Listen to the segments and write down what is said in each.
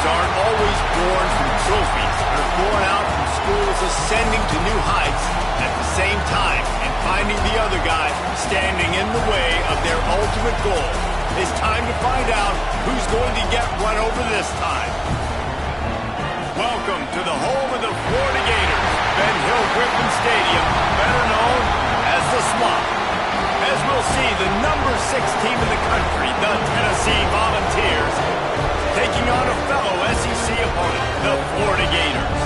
aren't always born from trophies. They're born out from schools ascending to new heights at the same time and finding the other guy standing in the way of their ultimate goal. It's time to find out who's going to get run over this time. Welcome to the home of the Florida Gators, Ben Hill Griffin Stadium, better known as the Swamp. As we'll see, the number 6 team in the country, the Tennessee Volunteers, taking on a fellow SEC opponent, the Florida Gators.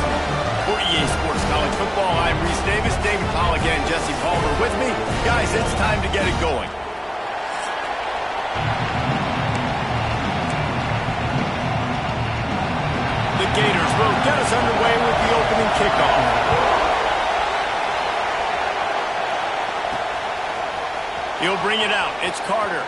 For EA Sports College Football, I'm Reese Davis, David Pollack, and Jesse Palmer with me. Guys, it's time to get it going. The Gators will get us underway with the opening kickoff. He'll bring it out. It's Carter.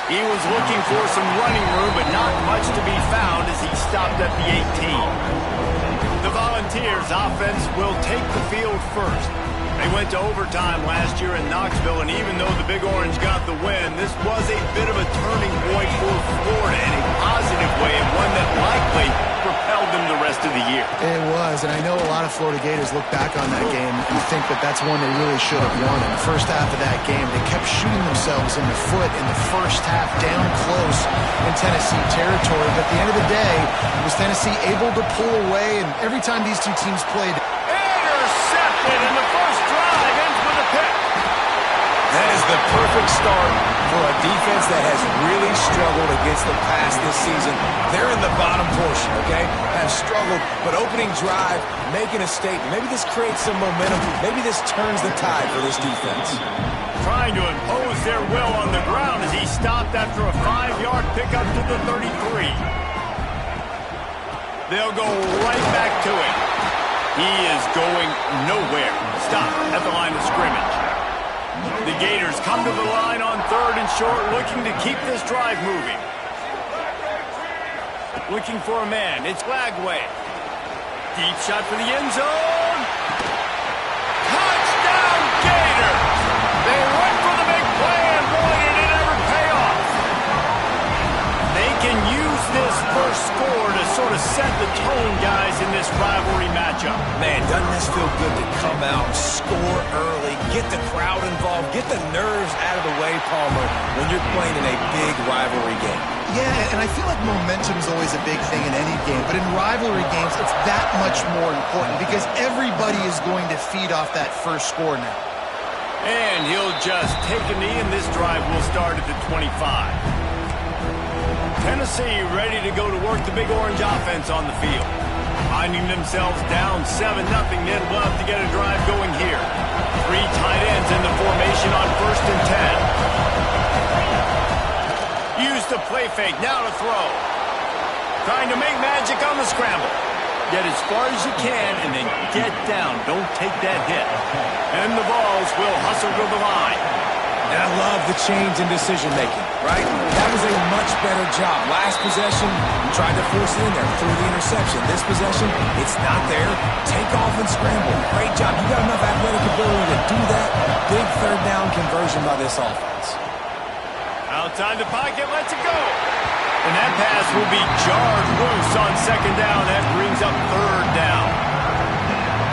He was looking for some running room, but not much to be found as he stopped at the 18. The Volunteers offense will take the field first. They went to overtime last year in Knoxville, and even though the Big Orange got the win, this was a bit of a turning point for Florida in a positive way, and one that likely propelled them the rest of the year. It was, and I know a lot of Florida Gators look back on that game and think that that's one they really should have won. In the first half of that game, they kept shooting themselves in the foot in the first half, down close in Tennessee territory. But at the end of the day, was Tennessee able to pull away, and every time these two teams played... Intercepted, and the first drive ends with a pick. That is the perfect start for a defense that has really struggled against the pass this season. They're in the bottom portion, okay? Have struggled, but opening drive, making a statement. Maybe this creates some momentum. Maybe this turns the tide for this defense. Trying to impose their will on the ground as he stopped after a 5-yard pickup to the 33. They'll go right back to him. He is going nowhere. Stop at the line of scrimmage. The Gators come to the line on 3rd and short, looking to keep this drive moving. Looking for a man. It's Lagway. Deep shot for the end zone. Touchdown, Gators! They went for the big play, and boy, did it ever pay off. They can use this first score to sort of set the tone, guys, in this rivalry matchup. Man, doesn't this feel good to come out, score early, get the crowd involved, get the nerves out of the way, Palmer, when you're playing in a big rivalry game? Yeah, and I feel like momentum's always a big thing in any game, but in rivalry games, it's that much more important because everybody is going to feed off that first score now. And he'll just take a knee, and this drive will start at the 25. Tennessee ready to go to work the Big Orange offense on the field. Finding themselves down 7-0, they'd love to get a drive going here. 3 tight ends in the formation on 1st and 10. Use the play fake, now to throw. Trying to make magic on the scramble. Get as far as you can and then get down. Don't take that hit. And the balls will hustle to the line. And I love the change in decision-making, right? That was a much better job. Last possession, you tried to force it in there through the interception. This possession, it's not there. Take off and scramble. Great job. You got enough athletic ability to do that. Big 3rd down conversion by this offense. Outside the pocket, lets it go. And that pass will be jarred loose on 2nd down. That brings up 3rd down.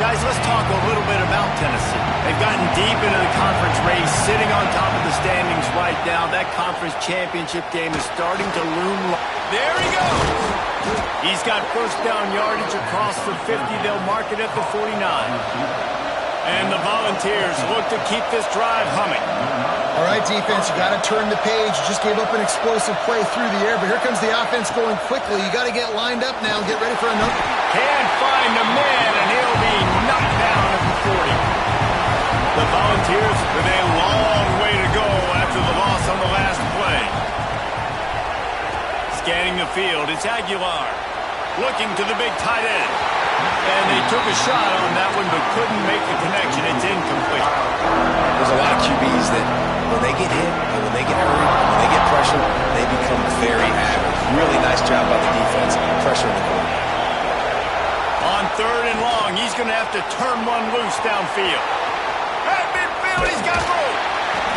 Guys, let's talk a little bit about Tennessee. They've gotten deep into the conference race, sitting on top of the standings right now. That conference championship game is starting to loom. There he goes. He's got 1st down yardage across the 50. They'll mark it at the 49. And the Volunteers look to keep this drive humming. All right, defense, you got to turn the page. You just gave up an explosive play through the air, but here comes the offense going quickly. You got to get lined up now. Get ready for another. Can't find the man, and he'll be knocked down at the 40. The Volunteers with a long way to go after the loss on the last play. Scanning the field, it's Aguilar. Looking to the big tight end. And they took a shot on that one, but couldn't make the connection. It's incomplete. There's a lot of QBs that when they get hit and when they get hurt, when they get pressure, they become very average. Really nice job by the defense, pressuring the quarterback. On 3rd and long, he's going to have to turn one loose downfield. At midfield, he's got room.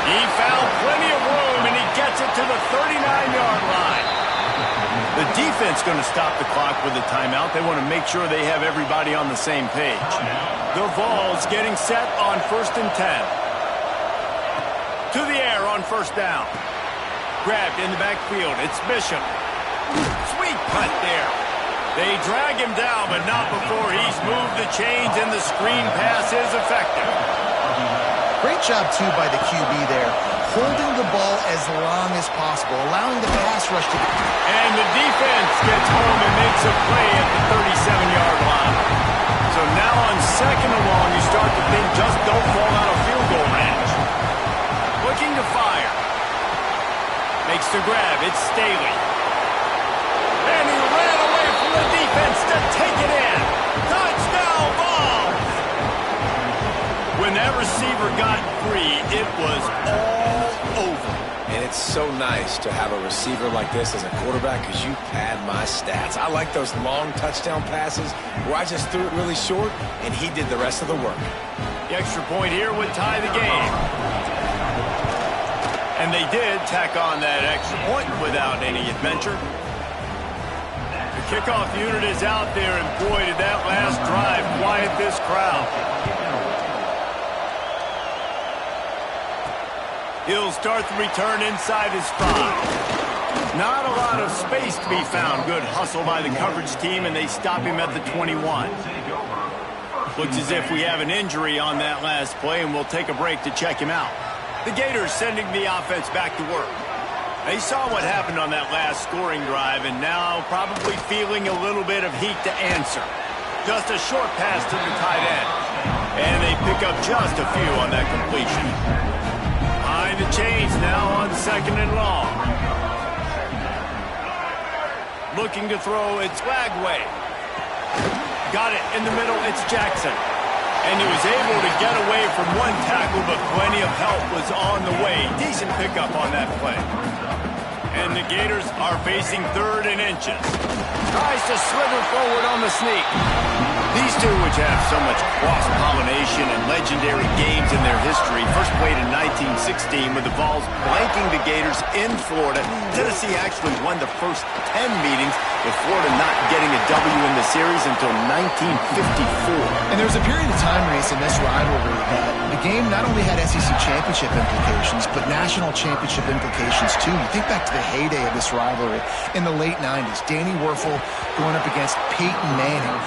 He found plenty of room, and he gets it to the 39-yard line. The defense going to stop the clock with a timeout. They want to make sure they have everybody on the same page. The Vols getting set on 1st and 10. To the air on 1st down. Grabbed in the backfield. It's Bishop. Sweet punt there. They drag him down, but not before he's moved the chains, and the screen pass is effective. Great job, too, by the QB there, holding the ball as long as possible, allowing the pass rush to... And the defense gets home and makes a play at the 37-yard line. So now on 2nd and long, you start to think just don't fall out of field goal range. Looking to fire. Makes the grab. It's Staley. And he ran away from the defense to take it in. Touchdown, Vols! When that receiver got free, it was all over. And it's so nice to have a receiver like this as a quarterback because you pad my stats. I like those long touchdown passes where I just threw it really short and he did the rest of the work. The extra point here would tie the game. And they did tack on that extra point without any adventure. The kickoff unit is out there, and boy, did that last drive quiet this crowd. He'll start the return inside his 5. Not a lot of space to be found. Good hustle by the coverage team, and they stop him at the 21. Looks as if we have an injury on that last play, and we'll take a break to check him out. The Gators sending the offense back to work. They saw what happened on that last scoring drive, and now probably feeling a little bit of heat to answer. Just a short pass to the tight end. And they pick up just a few on that completion. Behind the chains now on 2nd and long. Looking to throw, it's Lagway. Got it in the middle, it's Jackson. And he was able to get away from one tackle, but plenty of help was on the way. Decent pickup on that play. And the Gators are facing 3rd and inches. Tries to slither forward on the sneak. These two, which have so much cross-pollination and legendary games in their history, first played in 1916 with the Vols blanking the Gators in Florida. Tennessee actually won the first 10 meetings, with Florida not getting a W in the series until 1954. And there was a period of time, Reese, in this rivalry that the game not only had SEC championship implications, but national championship implications, too. You think back to the heyday of this rivalry in the late 90s. Danny Werfel going up against Peyton Manning.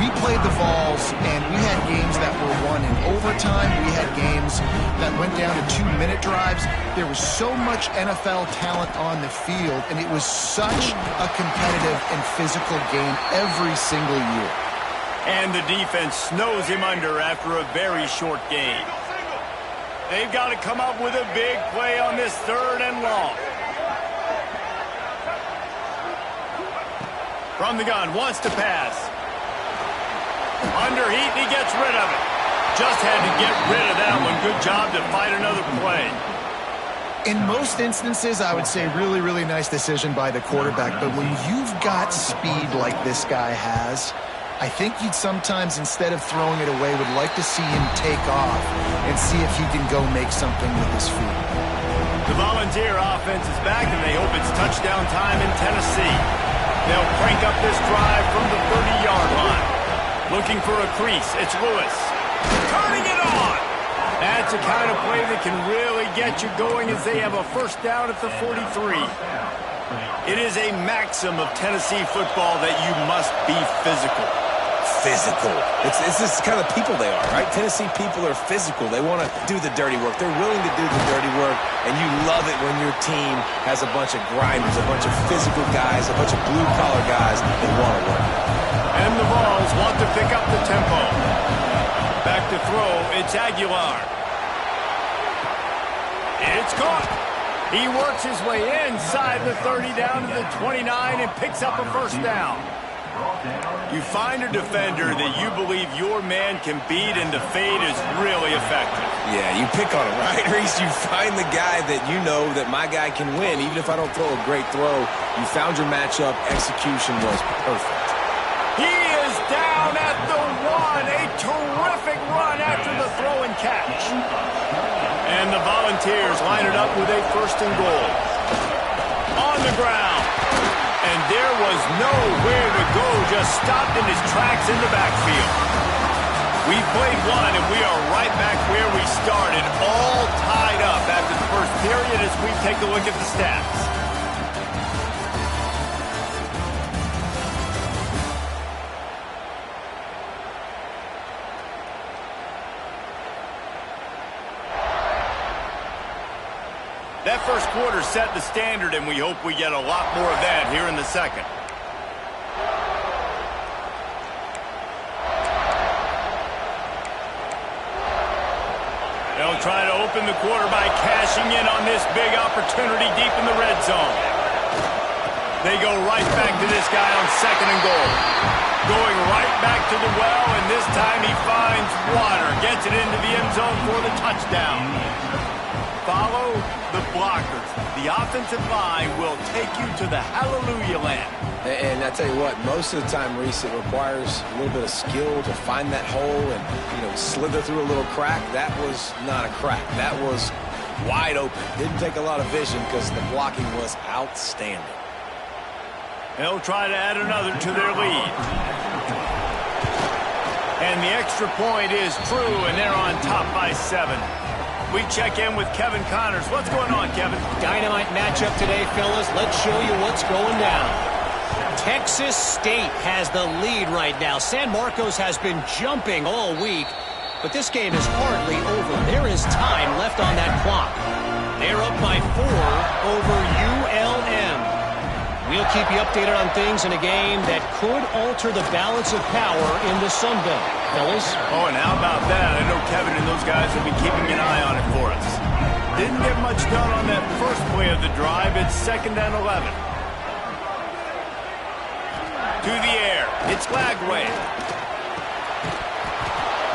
We played the Vols, and we had games that were won in overtime. We had games that went down to 2-minute drives. There was so much NFL talent on the field, and it was such a competitive and physical game every single year. And the defense snows him under after a very short game. They've got to come up with a big play on this 3rd and long. From the gun, wants to pass. Under heat, and he gets rid of it. Just had to get rid of that one. Good job to fight another play. In most instances, I would say really, really nice decision by the quarterback. But when you've got speed like this guy has, I think you'd sometimes, instead of throwing it away, would like to see him take off and see if he can go make something with his feet. The Volunteer offense is back, and they hope it's touchdown time in Tennessee. They'll crank up this drive from the 30-yard line. Looking for a crease. It's Lewis. Turning it on. That's the kind of play that can really get you going as they have a first down at the 43. It is a maxim of Tennessee football that you must be physical. Physical. It's this kind of people they are, right? Tennessee people are physical. They want to do the dirty work. They're willing to do the dirty work, and you love it when your team has a bunch of grinders, a bunch of physical guys, a bunch of blue-collar guys that want to work. And the Vols want to pick up the tempo. Back to throw, it's Aguilar. It's caught. He works his way inside the 30 down to the 29 and picks up a first down. You find a defender that you believe your man can beat, and the fade is really effective. Yeah, you pick on him, right, Reese? You find the guy that you know that my guy can win. Even if I don't throw a great throw, you found your matchup. Execution was perfect. He is down at the 1. A terrific run after the throw and catch. And the Volunteers line it up with a 1st and goal. On the ground. And there was nowhere to go, just stopped in his tracks in the backfield. We played one, and we are right back where we started, all tied up after the first period as we take a look at the stats. That first quarter set the standard, and we hope we get a lot more of that here in the second. They'll try to open the quarter by cashing in on this big opportunity deep in the red zone. They go right back to this guy on second and goal. Going right back to the well, and this time he finds water. Gets it into the end zone for the touchdown. Follow the blockers. The offensive line will take you to the hallelujah land. And I tell you what, most of the time, Reese, it requires a little bit of skill to find that hole and, slither through a little crack. That was not a crack. That was wide open. Didn't take a lot of vision because the blocking was outstanding. They'll try to add another to their lead. And the extra point is true, and they're on top by 7. We check in with Kevin Connors. What's going on, Kevin? Dynamite matchup today, fellas. Let's show you what's going down. Texas State has the lead right now. San Marcos has been jumping all week, but this game is hardly over. There is time left on that clock. They're up by 4 over ULM. We'll keep you updated on things in a game that could alter the balance of power in the Sun Belt. Fellas? Oh, and how about that? I know Kevin and those guys will be keeping an eye on it for us. Didn't get much done on that first play of the drive. It's 2nd and 11. To the air. It's Lagway.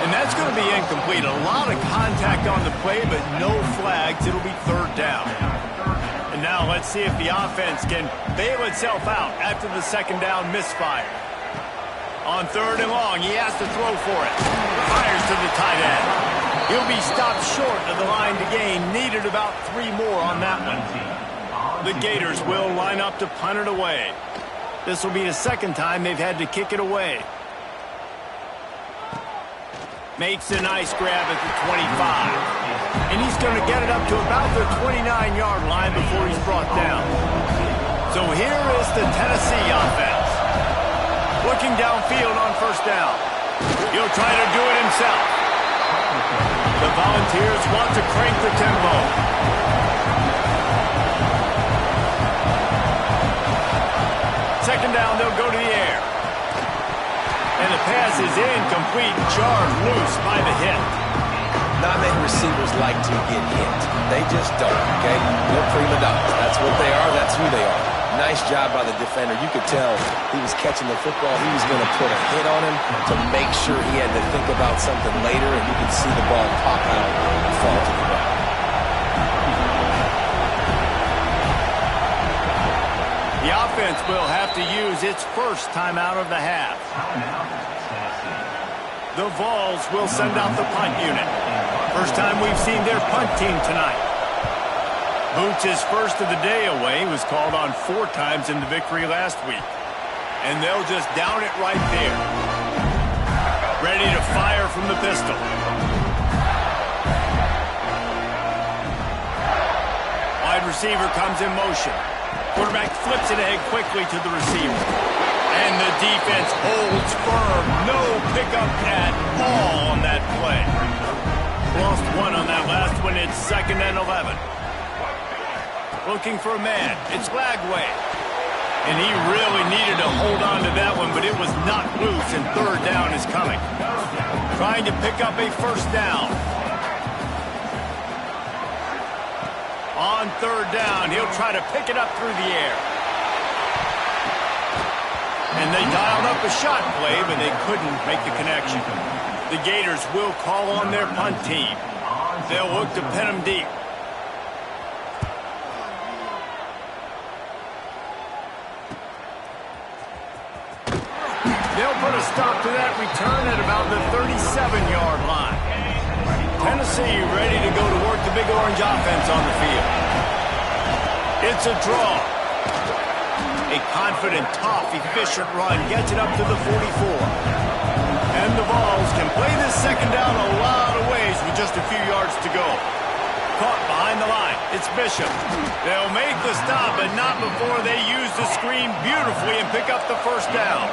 And that's going to be incomplete. A lot of contact on the play, but no flags. It'll be 3rd down. And now let's see if the offense can bail itself out after the 2nd down misfire. On 3rd and long, he has to throw for it. Fires to the tight end. He'll be stopped short of the line to gain. Needed about 3 more on that one. The Gators will line up to punt it away. This will be the 2nd time they've had to kick it away. Makes a nice grab at the 25. And he's going to get it up to about the 29-yard line before he's brought down. So here is the Tennessee offense. Looking downfield on 1st down. He'll try to do it himself. The Volunteers want to crank the tempo. Second down, they'll go to the air. And the pass is incomplete, jarred loose by the hit. Not many receivers like to get hit. They just don't, okay? They're prima donnas. That's what they are. That's who they are. Nice job by the defender. You could tell he was catching the football. He was going to put a hit on him to make sure he had to think about something later, and you could see the ball pop out and fall to the ground. The offense will have to use its first timeout of the half. The Vols will send out the punt unit. First time we've seen their punt team tonight. Boots' first of the day away was called on 4 times in the victory last week. And they'll just down it right there. Ready to fire from the pistol. Wide receiver comes in motion. Quarterback flips it ahead quickly to the receiver. And the defense holds firm. No pickup at all on that play. Lost 1 on that last one. It's 2nd and 11. Looking for a man. It's Lagway. And he really needed to hold on to that one, but it was knocked loose, and 3rd down is coming. Trying to pick up a 1st down. On 3rd down, he'll try to pick it up through the air. And they dialed up a shot play, but they couldn't make the connection. The Gators will call on their punt team. They'll look to pin them deep. They'll put a stop to that return at about the 37-yard line. Tennessee ready to go to work the Big Orange offense on the field. It's a draw. A A confident, tough, efficient run gets it up to the 44. And the Vols can play this second down a lot of ways with just a few yards to go. Caught behind the line. It's Bishop. They'll make the stop, but not before they use the screen beautifully and pick up the first down.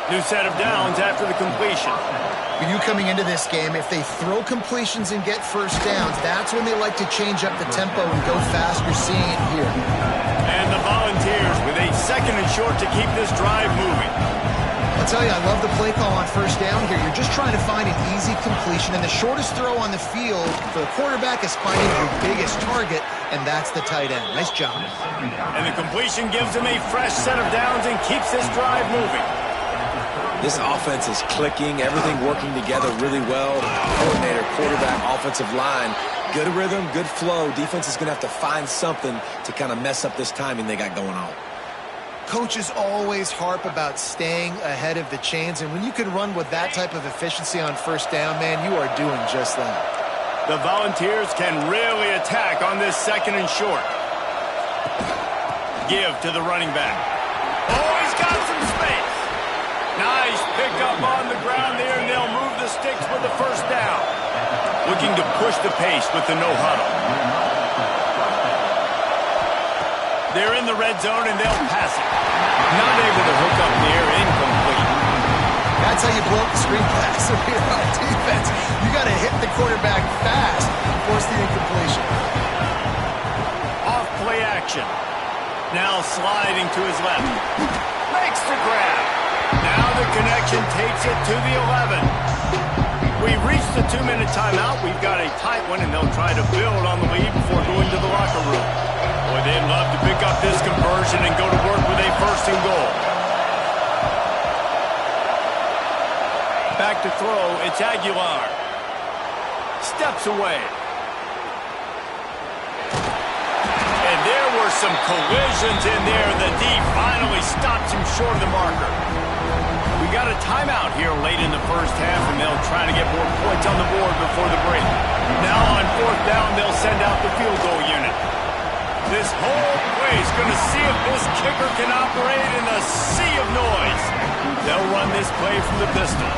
New set of downs after the completion. For you coming into this game, if they throw completions and get first downs, that's when they like to change up the tempo and go fast. You're seeing it here. And the Volunteers with a second and short to keep this drive moving. I'll tell you, I love the play call on first down here. You're just trying to find an easy completion, and the shortest throw on the field for the quarterback is finding your biggest target, and that's the tight end. Nice job. And the completion gives them a fresh set of downs and keeps this drive moving. This offense is clicking, everything working together really well. Coordinator, quarterback, offensive line, good rhythm, good flow. Defense is going to have to find something to kind of mess up this timing they got going on. Coaches always harp about staying ahead of the chains, and when you can run with that type of efficiency on first down, man, you are doing just that. The Volunteers can really attack on this second and short. Give to the running back. Oh, he's got some space. Nice pickup on the ground there, and they'll move the sticks with the first down. Looking to push the pace with the no-huddle. They're in the red zone, and they'll pass it. Not able to hook up there, incomplete. That's how you blow up the screen pass here on defense. You got to hit the quarterback fast and force the incompletion. Off play action. Now sliding to his left. Makes the grab. Now the connection takes it to the 11. We've reached the 2-minute timeout. We've got a tight one, and they'll try to build on the lead before going to the locker room. Boy, they'd love to pick up this conversion and go to work with a first and goal. Back to throw, it's Aguilar. Steps away. And there were some collisions in there. The D finally stops him short of the marker. We got a timeout here late in the first half, and they'll try to get more points on the board before the break. Now on fourth down, they'll send out the field goal unit. This whole play's going to see if this kicker can operate in a sea of noise. They'll run this play from the pistol.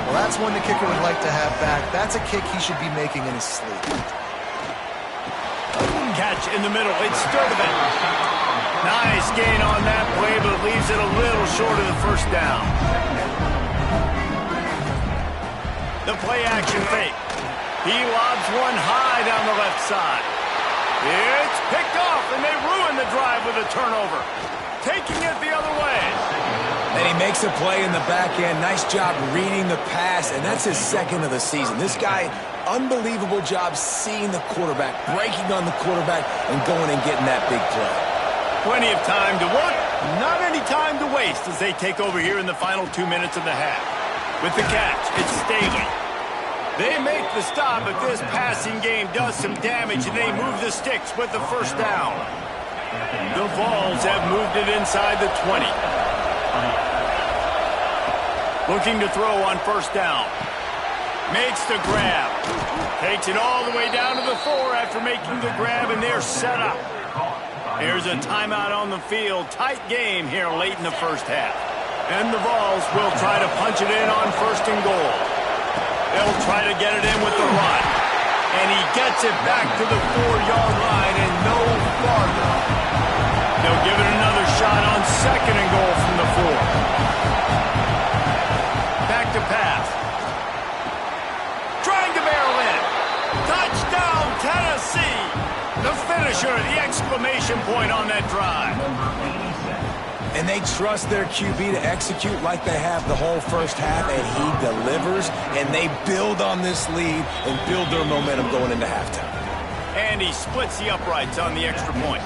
Well, that's one the kicker would like to have back. That's a kick he should be making in his sleep. Catch in the middle. It's Sturdivant. Nice gain on that play, but leaves it a little short of the first down. The play action fake. He lobs one high down the left side. It's picked off, and they ruin the drive with a turnover. Taking it the other way. And he makes a play in the back end. Nice job reading the pass, and that's his second of the season. This guy, unbelievable job seeing the quarterback, breaking on the quarterback, and going and getting that big play. Plenty of time to work, not any time to waste as they take over here in the final 2 minutes of the half. With the catch, it's Staley. They make the stop, but this passing game does some damage, and they move the sticks with the first down. The Vols have moved it inside the 20. Looking to throw on first down. Makes the grab. Takes it all the way down to the 4 after making the grab, and they're set up. Here's a timeout on the field. Tight game here late in the first half. And the Vols will try to punch it in on first and goal. They'll try to get it in with the run. And he gets it back to the 4-yard line and no farther. They'll give it another shot on second and goal from the 4. Back to pass. Trying to barrel in. Touchdown, Tennessee. The finisher, the exclamation point on that drive. And they trust their QB to execute like they have the whole first half, and he delivers, and they build on this lead and build their momentum going into halftime. And he splits the uprights on the extra point.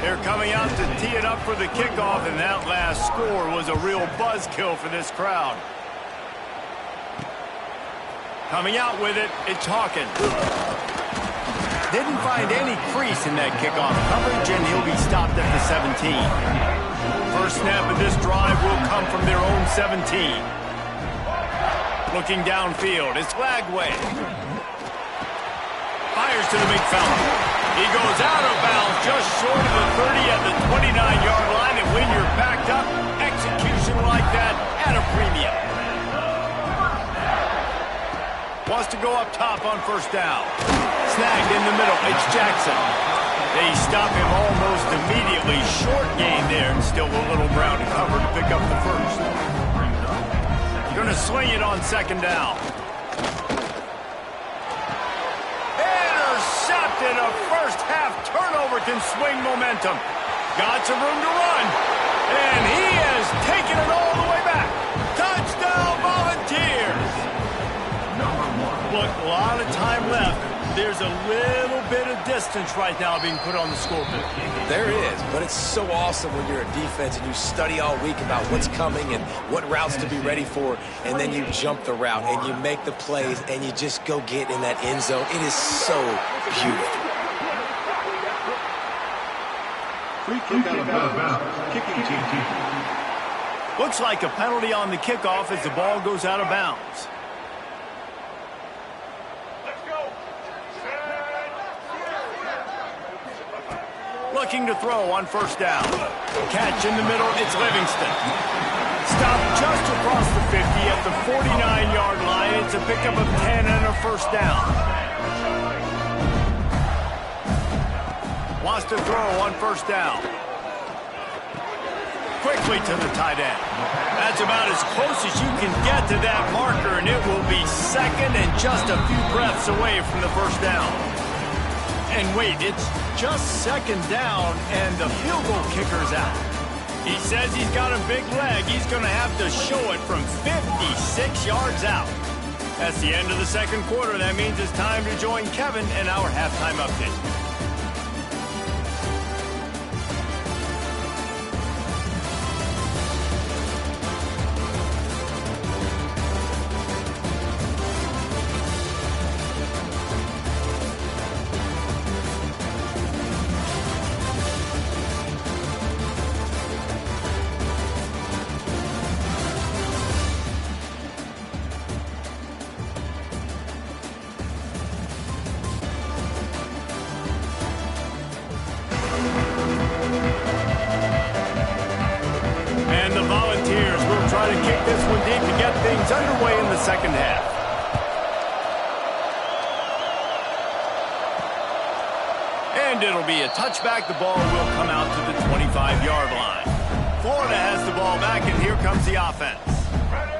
They're coming out to tee it up for the kickoff, and that last score was a real buzzkill for this crowd. Coming out with it, it's Hawkins. Didn't find any crease in that kickoff coverage, and he'll be stopped at the 17. First snap of this drive will come from their own 17. Looking downfield, it's Lagway. Fires to the big fella. He goes out of bounds just short of the 30 at the 29-yard go up top on first down. Snagged in the middle. It's Jackson. They stop him almost immediately. Short gain there, and still a little ground to cover to pick up the first. Going to swing it on second down. Intercepted. A first-half turnover can swing momentum. Got some room to run. And he has taken it all the way back. Touchdown, Volunteers. Look, a lot of time left. There's a little bit of distance right now being put on the scoreboard. There is, but it's so awesome when you're a defense and you study all week about what's coming and what routes to be ready for, and then you jump the route and you make the plays and you just go get in that end zone. It is so beautiful. Free kick out of bounds. Kicking team. Looks like a penalty on the kickoff as the ball goes out of bounds. Looking to throw on first down. Catch in the middle, it's Livingston. Stopped just across the 50 at the 49-yard line. It's a pickup of 10 and a first down. Wants to throw on first down. Quickly to the tight end. That's about as close as you can get to that marker, and it will be second and just a few breaths away from the first down. And wait, it's just second down, and the field goal kicker's out. He says he's got a big leg. He's going to have to show it from 56 yards out. That's the end of the second quarter. That means it's time to join Kevin in our halftime update. Underway in the second half. And it'll be a touchback. The ball will come out to the 25-yard line. Florida has the ball back, and here comes the offense.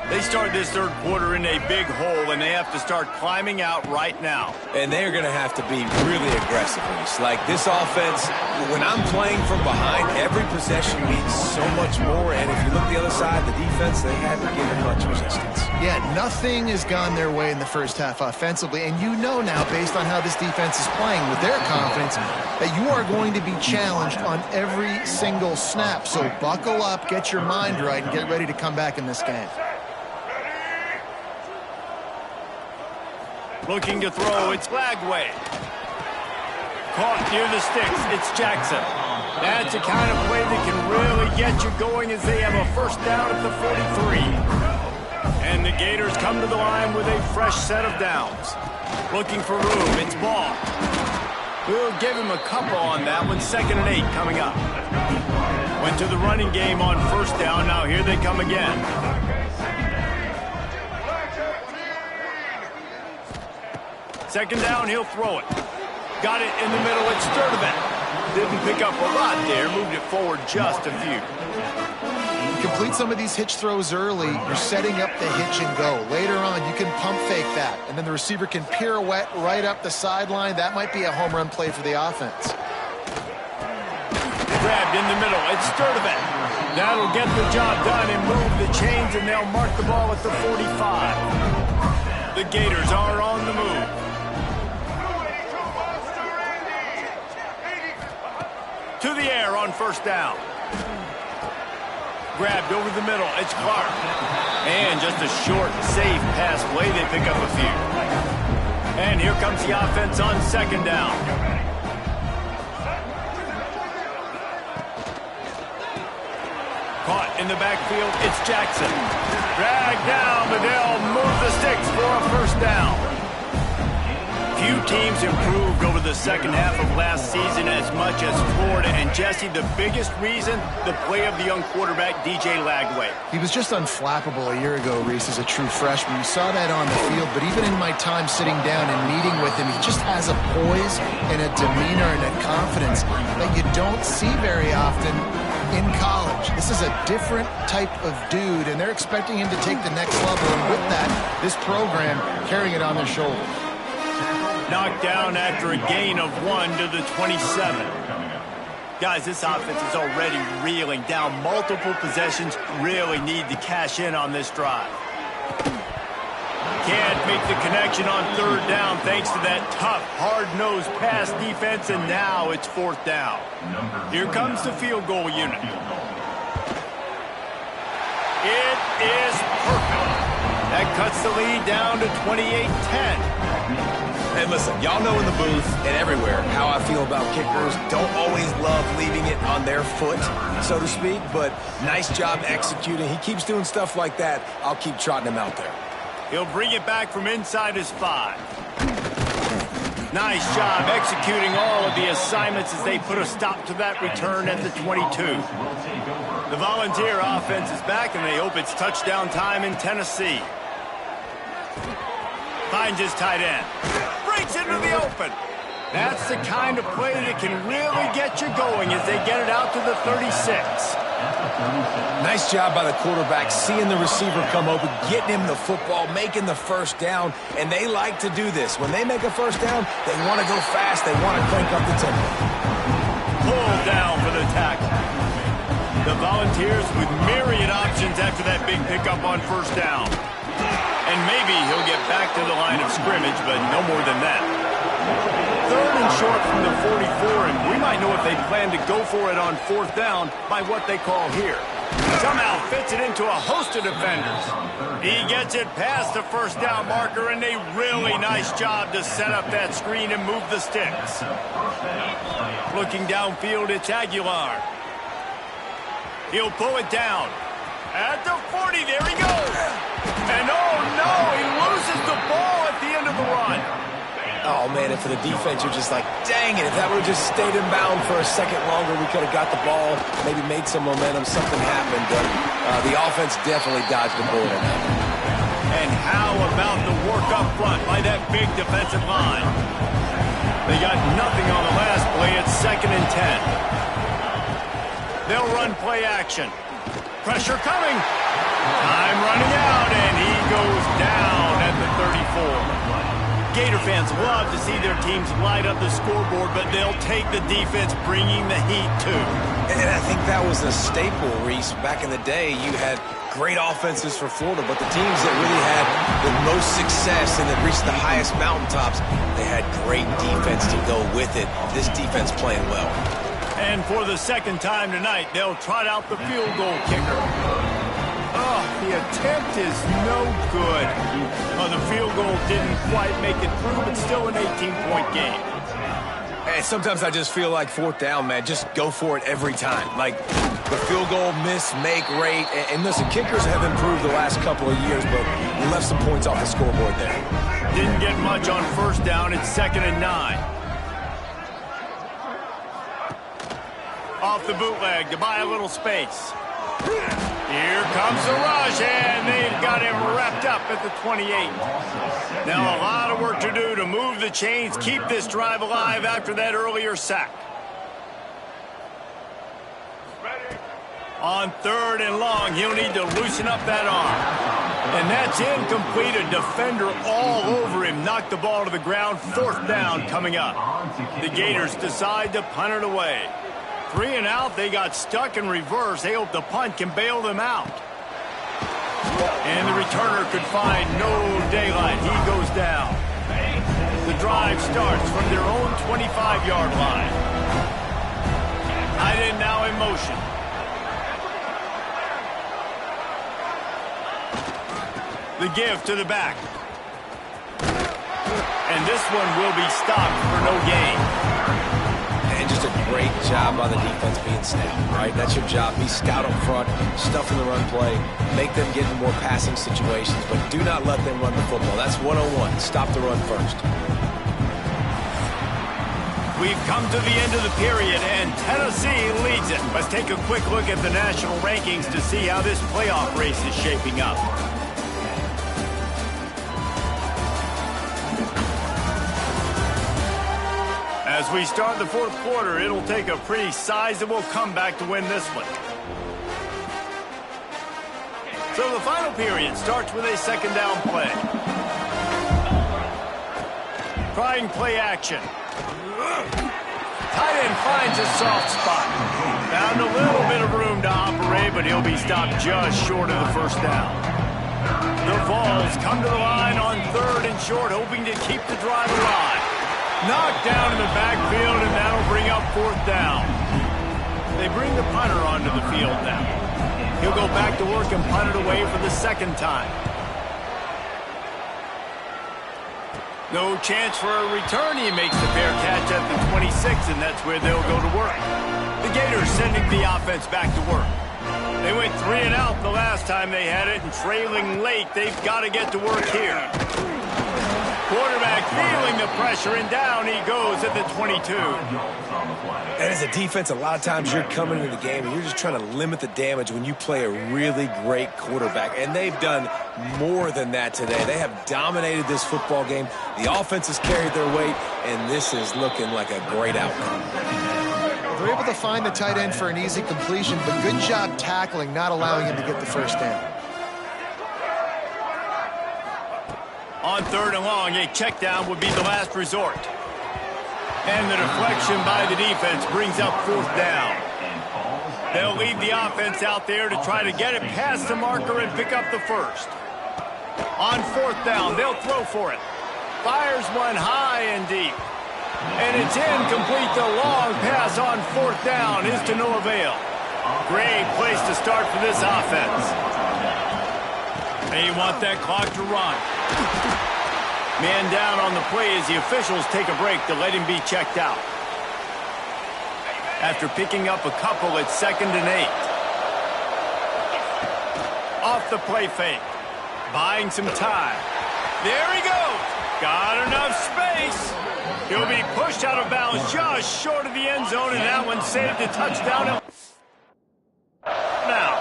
They start this third quarter in a big hole, and they have to start climbing out right now. And they're going to have to be really aggressive. Like this offense, when I'm playing from behind, every possession means so much more. And if you look the other side, the defense, they haven't given much resistance. Yeah, nothing has gone their way in the first half offensively. And you know now, based on how this defense is playing with their confidence, that you are going to be challenged on every single snap. So buckle up, get your mind right, and get ready to come back in this game. Looking to throw, it's Lagway. Caught near the sticks, it's Jackson. That's the kind of play that can really get you going as they have a first down at the 43. And the Gators come to the line with a fresh set of downs. Looking for room, it's Ball. We'll give him a couple on that one, 2nd and 8 coming up. Went to the running game on first down, now here they come again. Second down, he'll throw it. Got it in the middle, it's Sturdivant. Didn't pick up a lot there, moved it forward just a few. You complete some of these hitch throws early, you're setting up the hitch and go. Later on, you can pump fake that, and then the receiver can pirouette right up the sideline. That might be a home run play for the offense. Grabbed in the middle, it's Sturdivant. That'll get the job done and move the chains, and they'll mark the ball at the 45. The Gators are on the move. To the air on first down. Grabbed over the middle. It's Clark. And just a short, safe pass play. They pick up a few. And here comes the offense on second down. Caught in the backfield. It's Jackson. Dragged down, but they'll move the sticks for a first down. Few teams improved over the second half of last season as much as Florida. And, Jesse, the biggest reason, the play of the young quarterback, DJ Lagway. He was just unflappable a year ago, Reese, as a true freshman. You saw that on the field, but even in my time sitting down and meeting with him, he just has a poise and a demeanor and a confidence that you don't see very often in college. This is a different type of dude, and they're expecting him to take the next level. And with that, this program carrying it on their shoulders. Knocked down after a gain of 1 to the 27. Guys, this offense is already reeling down. Multiple possessions, really need to cash in on this drive. Can't make the connection on third down thanks to that tough, hard-nosed pass defense, and now it's fourth down. Here comes the field goal unit. It is perfect. That cuts the lead down to 28-10. And listen, y'all know in the booth and everywhere how I feel about kickers. Don't always love leaving it on their foot, so to speak, but nice job executing. He keeps doing stuff like that. I'll keep trotting him out there. He'll bring it back from inside his 5. Nice job executing all of the assignments as they put a stop to that return at the 22. The Volunteer offense is back, and they hope it's touchdown time in Tennessee. Finds his tight end. Breaks into the open. That's the kind of play that can really get you going as they get it out to the 36. Nice job by the quarterback, seeing the receiver come open, getting him the football, making the first down, and they like to do this. When they make a first down, they want to go fast. They want to crank up the tempo. Pulled down for the tackle. The Volunteers with myriad options after that big pickup on first down. And maybe he'll get back to the line of scrimmage, but no more than that. Third and short from the 44, and we might know if they plan to go for it on fourth down by what they call here. Somehow fits it into a host of defenders. He gets it past the first down marker, and a really nice job to set up that screen and move the sticks. Looking downfield, it's Aguilar. He'll pull it down. At the 40, there he goes. And oh no, he loses the ball at the end of the run. Oh man, and for the defense, you're just like, dang it, if that would have just stayed in bound for a second longer, we could have got the ball, maybe made some momentum, something happened, but the offense definitely dodged the bullet on that. And how about the work up front by that big defensive line? They got nothing on the last play. It's 2nd and 10. They'll run play action. Pressure coming. Time running out, and he goes down at the 34. Gator fans love to see their teams light up the scoreboard, but they'll take the defense bringing the heat too. And I think that was a staple, Reese. Back in the day, you had great offenses for Florida, but the teams that really had the most success and that reached the highest mountaintops, they had great defense to go with it. This defense playing well. And for the second time tonight, they'll trot out the field goal kicker. Oh, the attempt is no good. Oh, the field goal didn't quite make it through, but still an 18-point game. And sometimes I just feel like fourth down, man, just go for it every time. Like the field goal miss, make rate. And listen, kickers have improved the last couple of years, but we left some points off the scoreboard there. Didn't get much on first down. It's 2nd and 9. Off the bootleg to buy a little space. Here comes the rush, and they've got him wrapped up at the 28. Now a lot of work to do to move the chains, keep this drive alive after that earlier sack. On 3rd and long, he'll need to loosen up that arm. And that's incomplete. A defender all over him. Knocked the ball to the ground. 4th down coming up. The Gators decide to punt it away. 3 and out, they got stuck in reverse. They hope the punt can bail them out. And the returner could find no daylight. He goes down. The drive starts from their own 25-yard line. Tight end now in motion. The give to the back. And this one will be stopped for no gain. And just a great job by the defense being stout, right? That's your job. Be stout up front, stuff in the run play, make them get in more passing situations, but do not let them run the football. That's 101. Stop the run first. We've come to the end of the period, and Tennessee leads it. Let's take a quick look at the national rankings to see how this playoff race is shaping up. As we start the fourth quarter, it'll take a pretty sizable comeback to win this one. So the final period starts with a second down play. Trying play action. Tight end finds a soft spot. Found a little bit of room to operate, but he'll be stopped just short of the first down. The Vols come to the line on 3rd and short, hoping to keep the drive alive. Knocked down in the backfield, and that'll bring up 4th down. They bring the punter onto the field now. He'll go back to work and punt it away for the second time. No chance for a return. He makes the fair catch at the 26, and that's where they'll go to work. The Gators sending the offense back to work. They went 3 and out the last time they had it, and trailing late, they've got to get to work here. Quarterback feeling the pressure, and down he goes at the 22. And as a defense, a lot of times you're coming into the game and you're just trying to limit the damage when you play a really great quarterback. And they've done more than that today. They have dominated this football game. The offense has carried their weight, and this is looking like a great outcome. They're able to find the tight end for an easy completion, but good job tackling, not allowing him to get the first down. On 3rd and long, a check down would be the last resort. And the deflection by the defense brings up 4th down. They'll leave the offense out there to try to get it past the marker and pick up the first. On 4th down, they'll throw for it. Fires one high and deep. And it's incomplete. The long pass on 4th down is to no avail. Great place to start for this offense. They want that clock to run. Man down on the play as the officials take a break to let him be checked out. After picking up a couple, it's 2nd and 8. Off the play fake. Buying some time. There he goes. Got enough space. He'll be pushed out of bounds just short of the end zone, and that one saved a touchdown. Now,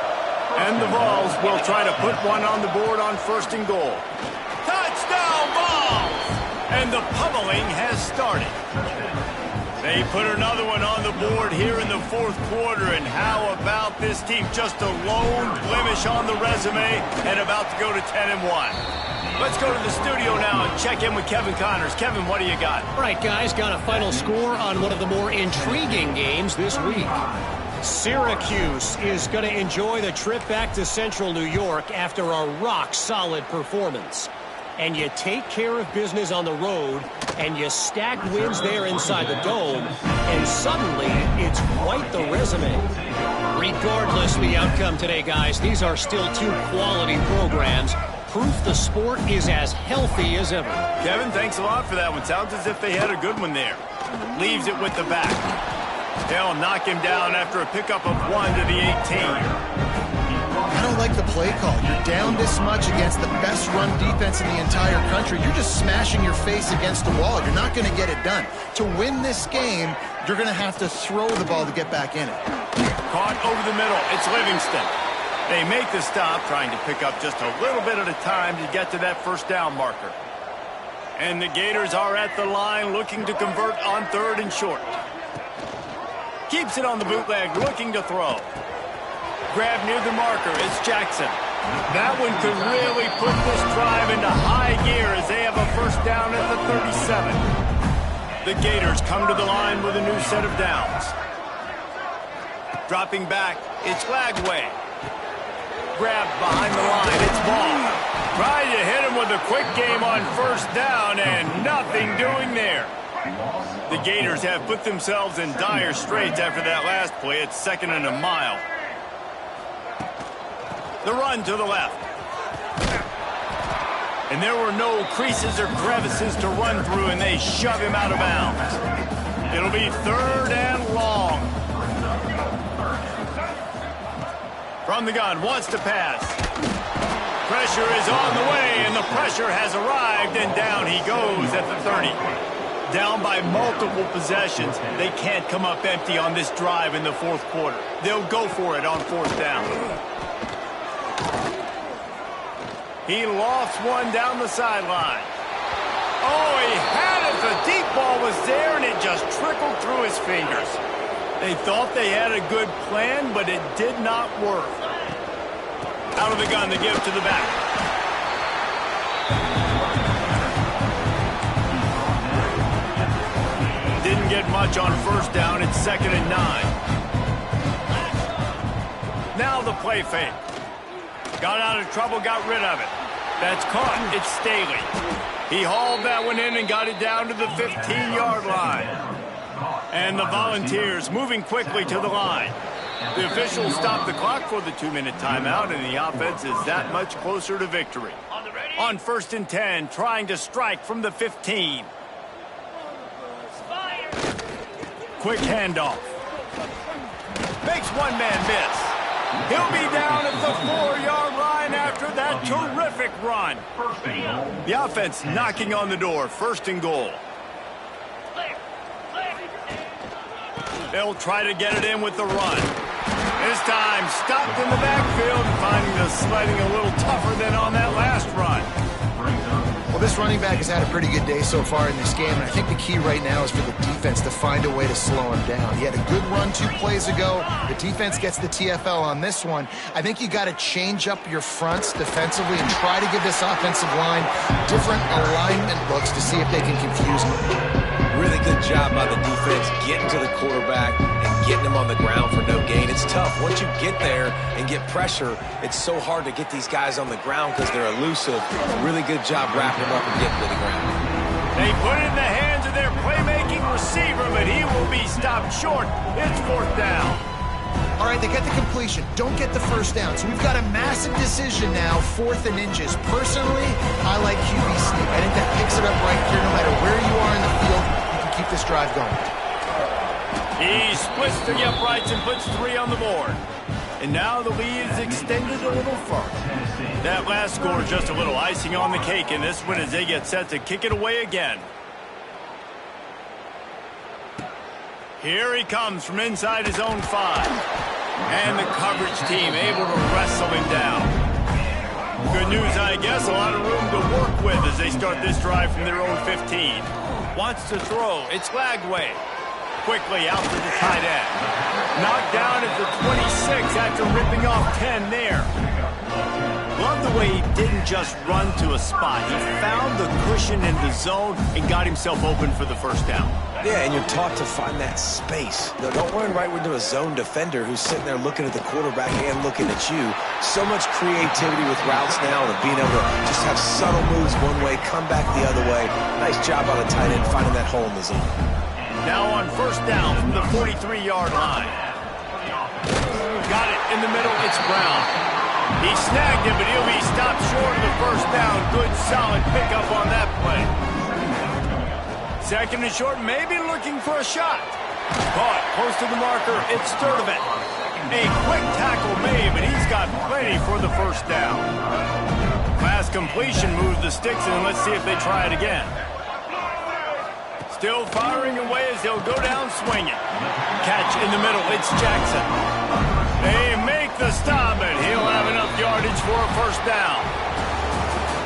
and the Vols will try to put one on the board on 1st and goal. Touchdown, Vols! And the pummeling has started. They put another one on the board here in the 4th quarter, and how about this team? Just a lone blemish on the resume and about to go to 10-1. Let's go to the studio now and check in with Kevin Connors. Kevin, what do you got? All right, guys, got a final score on one of the more intriguing games this week. Syracuse is going to enjoy the trip back to Central New York after a rock-solid performance. And you take care of business on the road, and you stack wins there inside the Dome, and suddenly it's quite the resume. Regardless of the outcome today, guys, these are still 2 quality programs. Proof the sport is as healthy as ever. Kevin, thanks a lot for that one. Sounds as if they had a good one there. Leaves it with the back. They'll knock him down after a pickup of 1 to the 18. I don't like the play call. You're down this much against the best run defense in the entire country. You're just smashing your face against the wall. You're not going to get it done. To win this game, you're going to have to throw the ball to get back in it. Caught over the middle. It's Livingston. They make the stop, trying to pick up just a little bit at a time to get to that 1st down marker. And the Gators are at the line looking to convert on 3rd and short. Keeps it on the bootleg, looking to throw. Grab near the marker, it's Jackson. That one could really put this drive into high gear as they have a 1st down at the 37. The Gators come to the line with a new set of downs. Dropping back, it's Lagway. Grabbed behind the line, it's Ball. Trying to hit him with a quick game on 1st down, and nothing doing there. The Gators have put themselves in dire straits after that last play. It's 2nd and a mile. The run to the left. And there were no creases or crevices to run through, and they shove him out of bounds. It'll be 3rd and long. From the gun, wants to pass. Pressure is on the way, and the pressure has arrived, and down he goes at the 30. Down by multiple possessions, they can't come up empty on this drive in the fourth quarter. They'll go for it on fourth down. He lofts one down the sideline. Oh, he had it. The deep ball was there, and it just trickled through his fingers. They thought they had a good plan, but it did not work. Out of the gun to give to the back. Didn't get much on first down. It's 2nd and 9. Now the play fake. Got out of trouble, got rid of it. That's caught. It's Staley. He hauled that one in and got it down to the 15-yard line. And the Volunteers moving quickly to the line. The officials stop the clock for the 2-minute timeout, and the offense is that much closer to victory. On 1st and 10, trying to strike from the 15. Quick handoff. Makes one man miss. He'll be down at the 4-yard line after that terrific run. The offense knocking on the door. 1st and goal. They'll try to get it in with the run. This time stopped in the backfield, finding the sledding a little tougher than on that last run. Well, this running back has had a pretty good day so far in this game, and I think the key right now is for the defense to find a way to slow him down. He had a good run 2 plays ago. The defense gets the TFL on this one. I think you got to change up your fronts defensively and try to give this offensive line different alignment looks to see if they can confuse him. Really good job by the defense getting to the quarterback and getting him on the ground for no gain. It's tough. Once you get there and get pressure, it's so hard to get these guys on the ground because they're elusive. Really good job wrapping them up and getting to the ground. They put it in the hands of their playmaking receiver, but he will be stopped short. It's 4th down. All right, they get the completion. Don't get the first down. So we've got a massive decision now, 4th and inches. Personally, I like QB sneak. I think that picks it up right here. No matter where you are in the field, you can keep this drive going. He splits the uprights and puts 3 on the board. And now the lead is extended a little further. That last score is just a little icing on the cake in this one as they get set to kick it away again. Here he comes from inside his own 5. And the coverage team able to wrestle him down. Good news, I guess, a lot of room to work with as they start this drive from their own 15. Wants to throw. It's Lagway. Quickly out to the tight end. Knocked down at the 26 after ripping off 10 there. Love the way he didn't just run to a spot. He found the cushion in the zone and got himself open for the first down. Yeah, and you're taught to find that space. No, don't run right into a zone defender who's sitting there looking at the quarterback and looking at you. So much creativity with routes now and being able to just have subtle moves one way, come back the other way. Nice job on the tight end finding that hole in the zone. Now on 1st down from the 43-yard line. Got it in the middle. It's Brown. He snagged him, but he'll be stopped short of the first down. Good, solid pickup on that play. 2nd and short, maybe looking for a shot. Caught close to the marker. It's Sturdivant. A quick tackle made, but he's got plenty for the first down. Last completion moves the sticks, and let's see if they try it again. Still firing away as they'll go down swinging. Catch in the middle. It's Jackson. They make the stop, and he'll have enough yardage for a first down.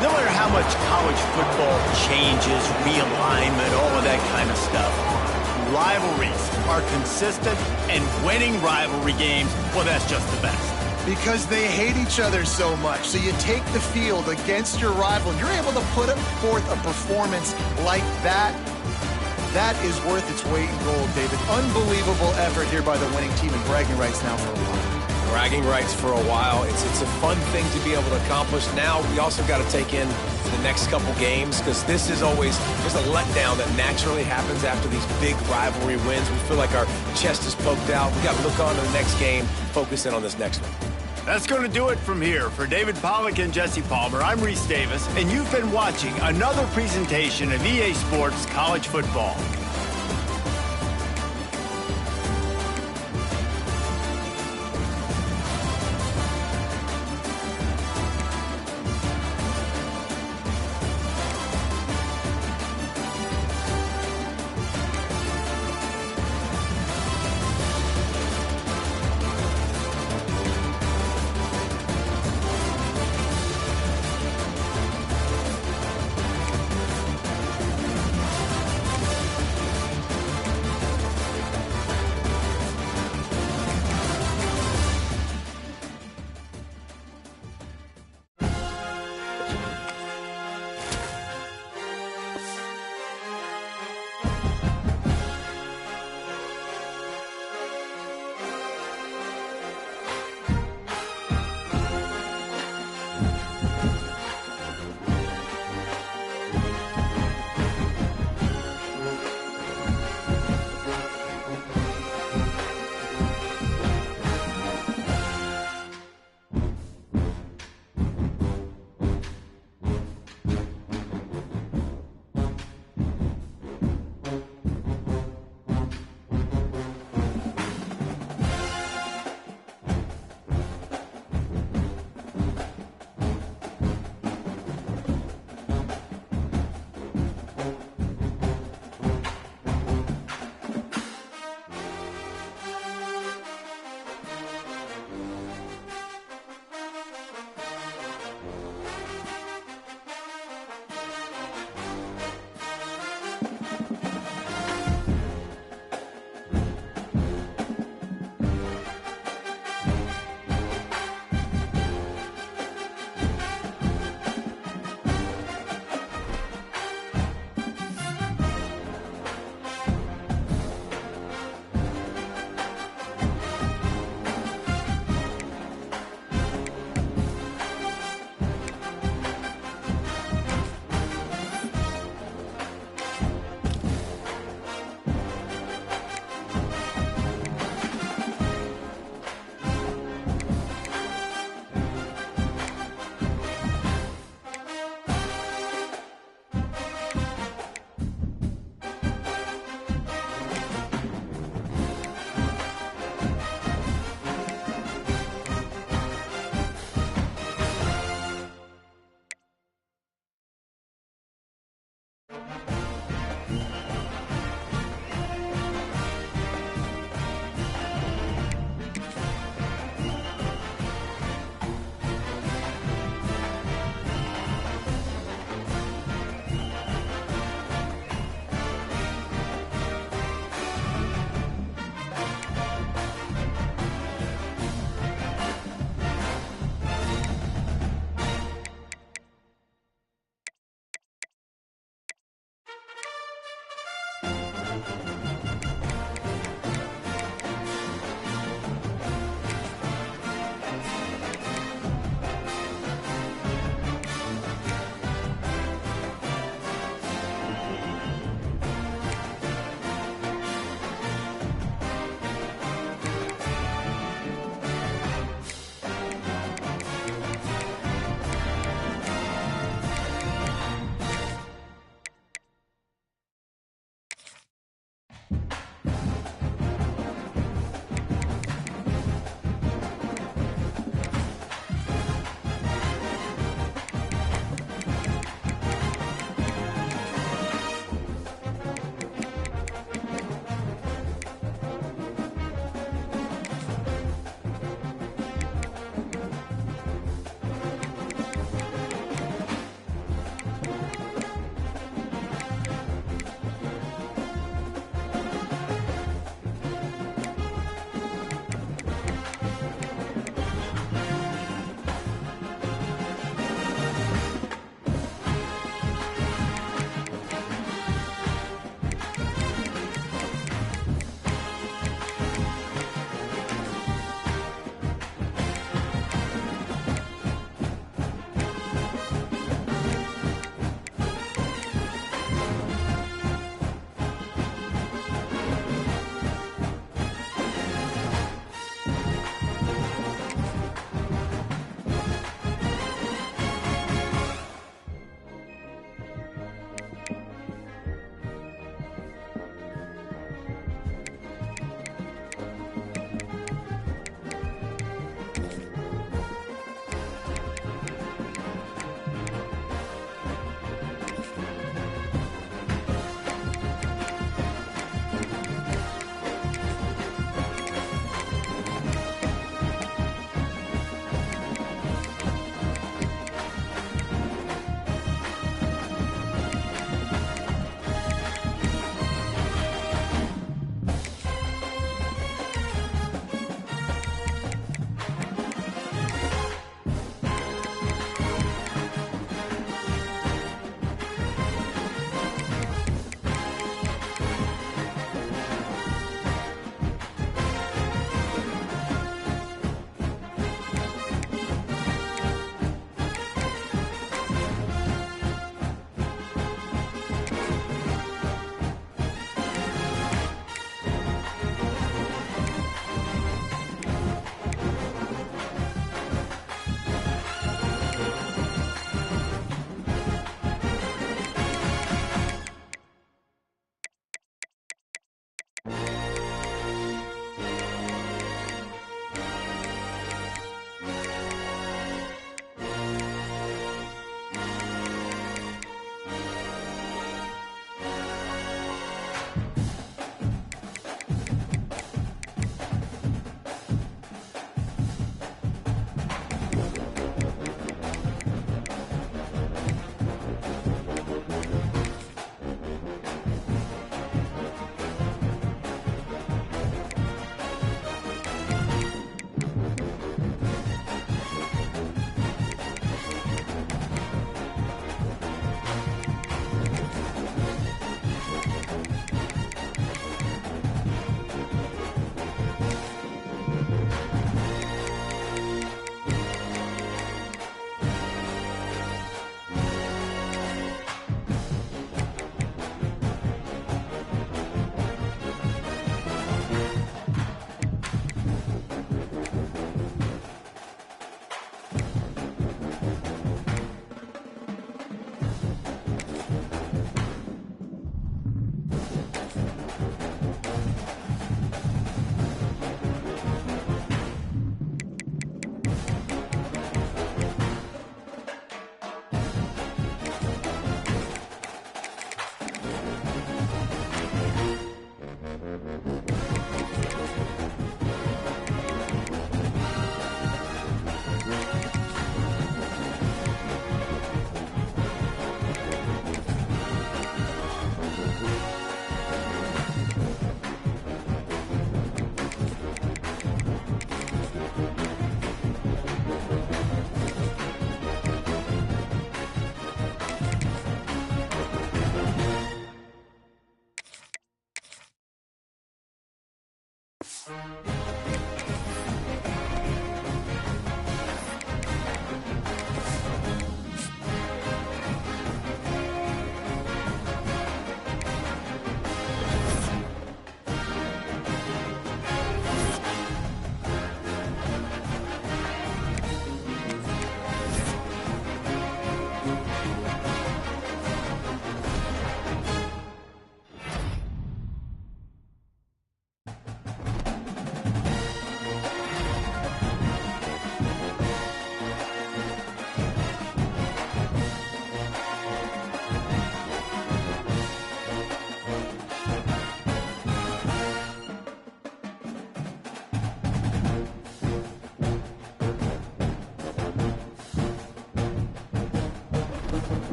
No matter how much college football changes, realignment, all of that kind of stuff, rivalries are consistent, and winning rivalry games, well, that's just the best. Because they hate each other so much. So you take the field against your rival, and you're able to put forth a performance like that. That is worth its weight in gold, David. Unbelievable effort here by the winning team, and bragging rights now for a while. Bragging rights for a while. It's a fun thing to be able to accomplish. Now we also got to take in the next couple games because this is always there's a letdown that naturally happens after these big rivalry wins. We feel like our chest is poked out. We got to look on to the next game, focus in on this next one. That's going to do it from here. For David Pollack and Jesse Palmer, I'm Reese Davis, and you've been watching another presentation of EA Sports College Football.